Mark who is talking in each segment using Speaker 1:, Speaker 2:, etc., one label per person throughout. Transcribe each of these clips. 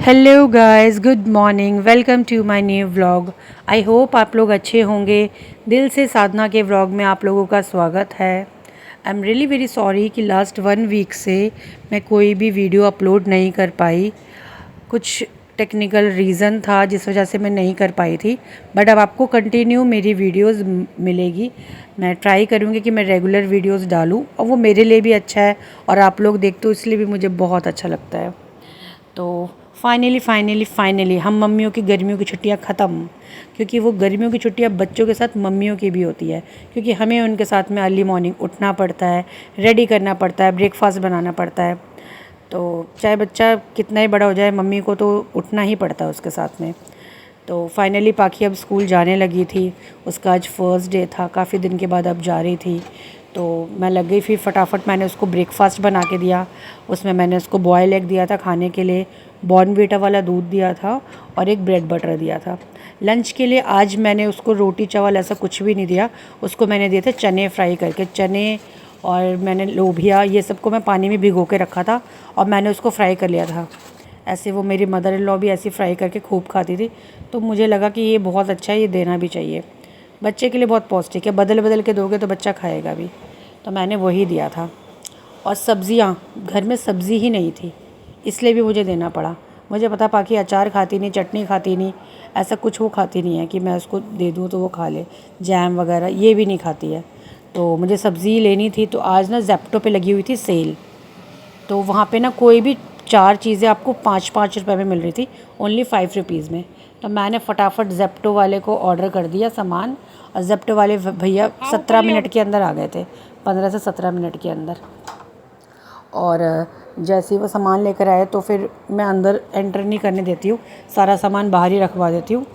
Speaker 1: Hello guys, good morning. Welcome to my new vlog. I hope आप लोग अच्छे होंगे। दिल से साधना के व्लॉग में आप लोगों का स्वागत है। I am really very sorry कि लास्ट 1 वीक से मैं कोई भी वीडियो अपलोड नहीं कर पाई। कुछ टेक्निकल रीज़न था जिस वजह से मैं नहीं कर पाई थी, बट अब आपको कंटिन्यू मेरी वीडियोस मिलेगी। मैं ट्राई करूँगी कि मैं रेगुलर वीडियोस डालूँ और वो मेरे लिए भी अच्छा है और आप लोग देखते हो इसलिए भी मुझे बहुत अच्छा लगता है। तो फाइनली हम मम्मियों की गर्मियों की छुट्टियां ख़त्म, क्योंकि वो गर्मियों की छुट्टियां बच्चों के साथ मम्मियों की भी होती है, क्योंकि हमें उनके साथ में अर्ली मॉर्निंग उठना पड़ता है, रेडी करना पड़ता है, ब्रेकफास्ट बनाना पड़ता है। तो चाहे बच्चा कितना ही बड़ा हो जाए, मम्मी को तो उठना ही पड़ता है उसके साथ में। तो फाइनली पाखी अब स्कूल जाने लगी थी। उसका आज फर्स्ट डे था, काफ़ी दिन के बाद अब जा रही थी। तो मैं लग गई, फिर फटाफट मैंने उसको ब्रेकफास्ट बना के दिया। उसमें मैंने उसको बॉयल एग दिया था खाने के लिए, बॉर्नवीटा वाला दूध दिया था और एक ब्रेड बटर दिया था। लंच के लिए आज मैंने उसको रोटी चावल ऐसा कुछ भी नहीं दिया। उसको मैंने दिए थे चने फ्राई करके, चने और मैंने लोबिया, ये सबको मैं पानी में भिगो के रखा था और मैंने उसको फ्राई कर लिया था। ऐसे वो मेरी मदर इन लॉ भी ऐसी फ्राई करके खूब खाती थी, तो मुझे लगा कि ये बहुत अच्छा है, ये देना भी चाहिए। बच्चे के लिए बहुत पौष्टिक है, बदल बदल के दोगे तो बच्चा खाएगा भी। तो मैंने वही दिया था। और सब्ज़ियाँ, घर में सब्ज़ी ही नहीं थी, इसलिए भी मुझे देना पड़ा। मुझे पता पाकि अचार खाती नहीं, चटनी खाती नहीं, ऐसा कुछ वो खाती नहीं है कि मैं उसको दे दूँ तो वो खा ले। जैम वगैरह ये भी नहीं खाती है। तो मुझे सब्ज़ी लेनी थी, तो आज ना ज़ेप्टो पे लगी हुई थी सेल। तो वहाँ पे ना कोई भी 4 चीज़ें आपको 5-5 रुपए में मिल रही थी, ओनली 5 रुपीज़ में। तो मैंने फटाफट ज़ेप्टो वाले को ऑर्डर कर दिया सामान, और ज़ेप्टो वाले भैया 17 मिनट के अंदर आ गए थे, 15 से 17 मिनट के अंदर। और जैसे ही वो सामान लेकर आए तो फिर मैं अंदर एंटर नहीं करने देती हूँ, सारा सामान बाहर ही रखवा देती हूँ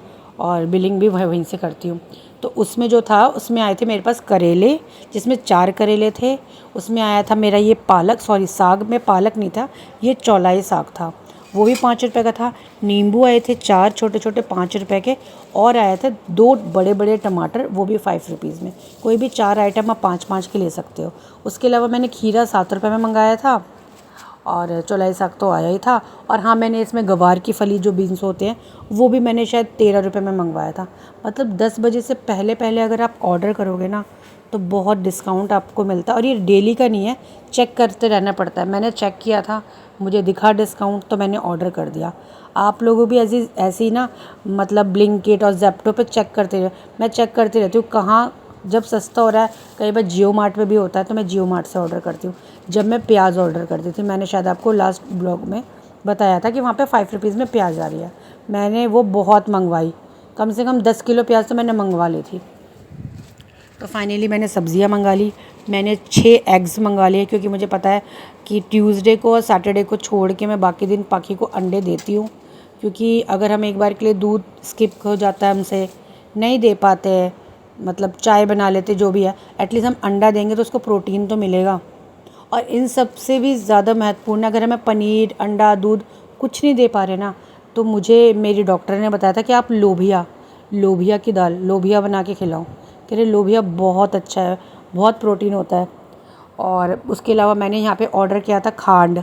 Speaker 1: और बिलिंग भी वहीं से करती हूँ। तो उसमें जो था, उसमें आए थे मेरे पास करेले, जिसमें 4 करेले थे। उसमें आया था मेरा ये पालक, सॉरी साग में पालक नहीं था, ये चौलाई साग था, वो भी 5 रुपये का था। नींबू आए थे 4 छोटे छोटे 5 रुपये के, और आए थे 2 बड़े बड़े टमाटर, वो भी 5 रुपीज़ में। कोई भी 4 आइटम आप 5-5 के ले सकते हो। उसके अलावा मैंने खीरा 7 रुपये में मंगाया था, और चौलाई साग तो आया ही था। और हाँ, मैंने इसमें गवार की फली जो बीन्स होते हैं, वो भी मैंने शायद 13 रुपये में मंगवाया था। मतलब 10 बजे से पहले पहले अगर आप ऑर्डर करोगे ना, तो बहुत डिस्काउंट आपको मिलता है। और ये डेली का नहीं है, चेक करते रहना पड़ता है। मैंने चेक किया था, मुझे दिखा डिस्काउंट, तो मैंने ऑर्डर कर दिया। आप लोगों भी ऐसी ना, मतलब ब्लिंकिट और ज़ेप्टो पे चेक करते रहो। मैं चेक करती रहती हूँ कहाँ जब सस्ता हो रहा है। कई बार जियो मार्ट पे भी होता है, तो मैं जियो मार्ट से ऑर्डर करती हूँ। जब मैं प्याज ऑर्डर करती थी, मैंने शायद आपको लास्ट ब्लॉग में बताया था कि वहाँ पे 5 रुपीज़ में प्याज आ रही है। मैंने वो बहुत मंगवाई, कम से कम 10 किलो प्याज तो मैंने मंगवा ली थी। तो फाइनली मैंने सब्ज़ियाँ मंगा ली। मैंने 6 एग्स मंगा लिए, क्योंकि मुझे पता है कि ट्यूसडे को और सैटरडे को छोड़ के मैं बाकी दिन पाखी को अंडे देती हूँ। क्योंकि अगर हम एक बार के लिए दूध स्किप हो जाता है, हमसे नहीं दे पाते हैं, मतलब चाय बना लेते, जो भी है, एटलीस्ट हम अंडा देंगे तो उसको प्रोटीन तो मिलेगा। और इन सब से भी ज़्यादा महत्वपूर्ण, अगर हमें पनीर, अंडा, दूध कुछ नहीं दे पा रहे ना, तो मुझे मेरी डॉक्टर ने बताया था कि आप लोबिया की दाल लोबिया बना के खिलाओ। कह रहे लोबिया बहुत अच्छा है, बहुत प्रोटीन होता है। और उसके अलावा मैंने यहाँ पे ऑर्डर किया था खांड।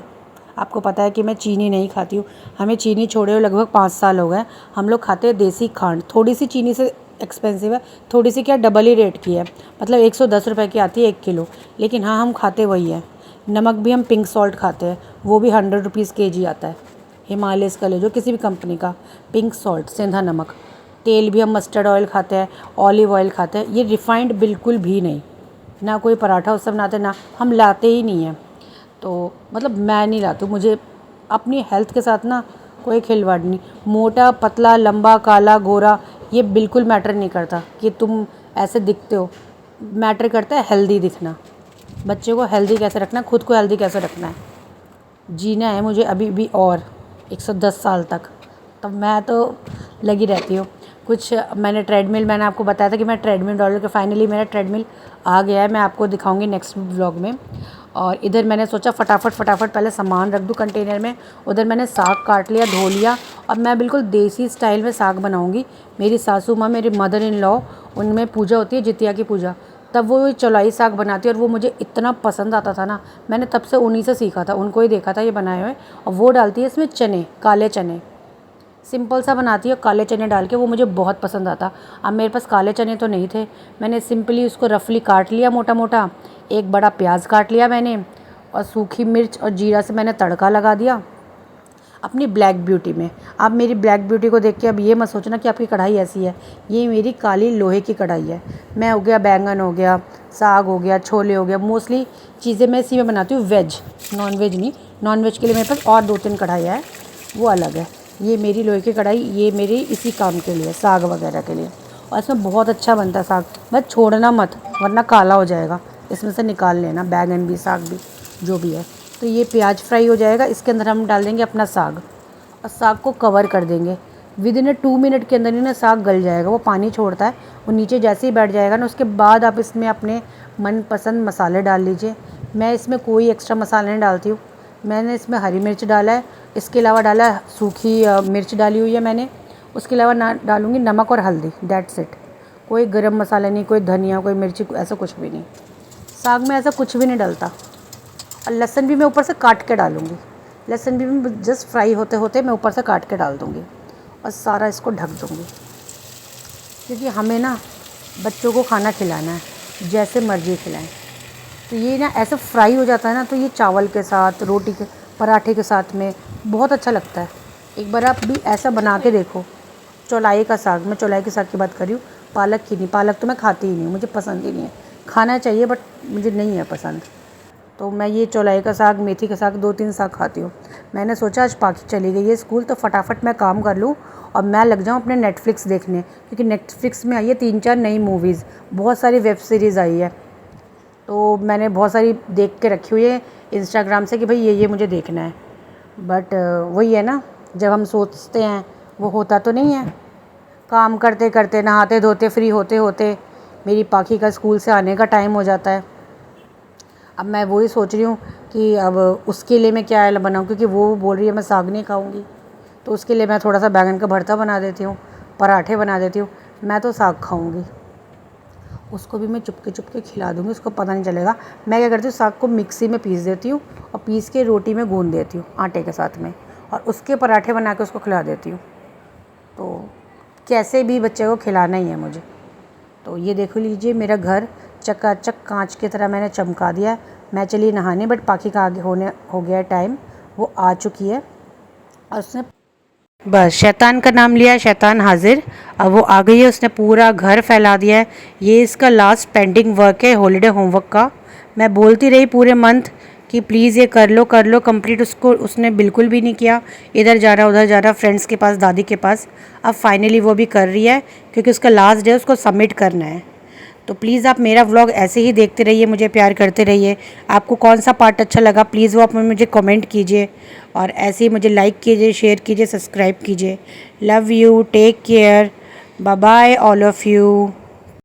Speaker 1: आपको पता है कि मैं चीनी नहीं खाती हूँ, हमें चीनी छोड़े हुए लगभग 5 साल हो गए। हम लोग खाते हैं देसी खांड, थोड़ी सी चीनी से एक्सपेंसिव है, थोड़ी सी क्या डबल ही रेट की है, मतलब 110 रुपये की आती है 1 किलो, लेकिन हाँ हम खाते वही है। नमक भी हम पिंक सॉल्ट खाते हैं, वो भी 100 रुपीज़ kg आता है। हिमालयस का ले जो, किसी भी कंपनी का, पिंक सॉल्ट, सेंधा नमक। तेल भी हम मस्टर्ड ऑयल खाते हैं, ऑलिव ऑयल खाते हैं, ये रिफाइंड बिल्कुल भी नहीं। ना कोई पराठा उस सब बनाते, ना हम लाते ही नहीं हैं। तो मतलब मैं नहीं लाती हूँ, मुझे अपनी हेल्थ के साथ ना कोई खिलवाड़ नहीं। मोटा पतला लंबा काला गोरा ये बिल्कुल मैटर नहीं करता कि तुम ऐसे दिखते हो। मैटर करता है हेल्दी दिखना। बच्चे को हेल्दी कैसे रखना है, खुद को हेल्दी कैसे रखना है। जीना है मुझे अभी भी और 110 साल तक, तो मैं तो लगी रहती हूँ। कुछ मैंने ट्रेडमिल, मैंने आपको बताया था कि मैं ट्रेडमिल डाल के, फाइनली मेरा ट्रेडमिल आ गया है, मैं आपको दिखाऊंगी नेक्स्ट व्लॉग में। और इधर मैंने सोचा फटाफट पहले सामान रख दूँ कंटेनर में। उधर मैंने साग काट लिया, धो लिया, और मैं बिल्कुल देसी स्टाइल में साग बनाऊँगी। मेरी सासू माँ, मेरी मदर इन लॉ, उनमें पूजा होती है जितिया की पूजा, तब वो चौलाई साग बनाती है, और वो मुझे इतना पसंद आता था ना, मैंने तब से उन्हीं से सीखा था, उनको ही देखा था ये बनाए हुए। और वो डालती है इसमें चने, काले चने, सिंपल सा बनाती है काले चने डाल के, वो मुझे बहुत पसंद आता। अब मेरे पास काले चने तो नहीं थे, मैंने सिंपली उसको रफली काट लिया मोटा मोटा। एक बड़ा प्याज काट लिया मैंने, और सूखी मिर्च और जीरा से मैंने तड़का लगा दिया अपनी ब्लैक ब्यूटी में। आप मेरी ब्लैक ब्यूटी को देख के अब ये मत सोचना कि आपकी कढ़ाई ऐसी है, ये मेरी काली लोहे की कढ़ाई है। मैं हो गया बैंगन हो गया, साग हो गया, छोले हो गया, मोस्टली चीज़ें मैं इसी में बनाती हूँ, वेज, नॉन वेज नहीं। नॉन वेज के लिए मेरे पास और 2-3 कढ़ाइयाँ है, वो अलग है। ये मेरी लोहे की कढ़ाई, ये मेरी इसी काम के लिए, साग वगैरह के लिए। और इसमें बहुत अच्छा बनता है साग, बस छोड़ना मत वरना काला हो जाएगा। इसमें से निकाल लेना, बैंगन भी साग भी जो भी है। तो ये प्याज फ्राई हो जाएगा, इसके अंदर हम डाल देंगे अपना साग और साग को कवर कर देंगे। विदिन 2 मिनट के अंदर ही ना साग गल जाएगा, वो पानी छोड़ता है, वो नीचे जैसे ही बैठ जाएगा ना, उसके बाद आप इसमें अपने मनपसंद मसाले डाल लीजिए। मैं इसमें कोई एक्स्ट्रा मसाला नहीं डालती हूँ। मैंने इसमें हरी मिर्च डाला है, इसके अलावा डाला है सूखी मिर्च डाली हुई है मैंने, उसके अलावा ना डालूँगी नमक और हल्दी, दैट्स इट। कोई गरम मसाला नहीं, कोई धनिया, कोई मिर्ची, ऐसा कुछ भी नहीं। साग में ऐसा कुछ भी नहीं डलता। और लहसुन भी मैं ऊपर से काट के डालूँगी, लहसुन भी मैं जस्ट फ्राई होते होते मैं ऊपर से काट के डाल दूँगी और सारा इसको ढक दूँगी। क्योंकि हमें ना बच्चों को खाना खिलाना है, जैसे मर्ज़ी खिलाएं। तो ये ना ऐसे फ्राई हो जाता है ना, तो ये चावल के साथ, रोटी के, पराठे के साथ में बहुत अच्छा लगता है। एक बार आप भी ऐसा बना के देखो। चौलाई का साग, मैं चौलाई के साग की बात कर रही हूँ, पालक की नहीं। पालक तो मैं खाती ही नहीं हूँ, मुझे पसंद ही नहीं है। खाना चाहिए बट मुझे नहीं है पसंद। तो मैं ये चौलाई का साग, मेथी का साग, 2-3 साग खाती हूँ। मैंने सोचा आज पाखी चली गई है स्कूल, तो फटाफट मैं काम कर लूँ और मैं लग जाऊँ अपने नेटफ्लिक्स देखने, क्योंकि नेटफ्लिक्स में आई है 3-4 नई मूवीज़, बहुत सारी वेब सीरीज़ आई है। तो मैंने बहुत सारी देख के रखी हुई है इंस्टाग्राम से कि भाई ये मुझे देखना है। बट वही है ना, जब हम सोचते हैं वो होता तो नहीं है। काम करते करते, नहाते धोते, फ्री होते होते मेरी पाखी का स्कूल से आने का टाइम हो जाता है। अब मैं वही सोच रही हूँ कि अब उसके लिए मैं क्या बनाऊँ, क्योंकि वो बोल रही है मैं साग नहीं खाऊँगी। तो उसके लिए मैं थोड़ा सा बैंगन का भरता बना देती हूँ, पराठे बना देती हूँ। मैं तो साग खाऊँगी, उसको भी मैं चुपके चुपके खिला दूँगी, उसको पता नहीं चलेगा। मैं क्या करती हूँ, साग को मिक्सी में पीस देती हूँ और पीस के रोटी में गूँध देती हूँ आटे के साथ में, और उसके पराठे बना के उसको खिला देती हूँ। तो कैसे भी बच्चे को खिलाना ही है मुझे। तो ये देखो लीजिए, मेरा घर चकाचक कांच की तरह मैंने चमका दिया है। मैं चली नहाने, बट पाखी का आगे हो गया टाइम, वो आ चुकी है और उसने बस शैतान का नाम लिया, शैतान हाजिर। अब वो आ गई है, उसने पूरा घर फैला दिया है। ये इसका लास्ट पेंडिंग वर्क है हॉलीडे होमवर्क का। मैं बोलती रही पूरे मंथ कि प्लीज़ ये कर लो कंप्लीट, उसने बिल्कुल भी नहीं किया। इधर जा रहा उधर जा रहा, फ्रेंड्स के पास, दादी के पास। अब फाइनली वो भी कर रही है, क्योंकि उसका लास्ट डे उसको सबमिट करना है। तो प्लीज़ आप मेरा व्लॉग ऐसे ही देखते रहिए, मुझे प्यार करते रहिए। आपको कौन सा पार्ट अच्छा लगा प्लीज़ वो आप मुझे कमेंट कीजिए, और ऐसे ही मुझे लाइक कीजिए, शेयर कीजिए, सब्सक्राइब कीजिए। Love you, take care, bye bye all of you.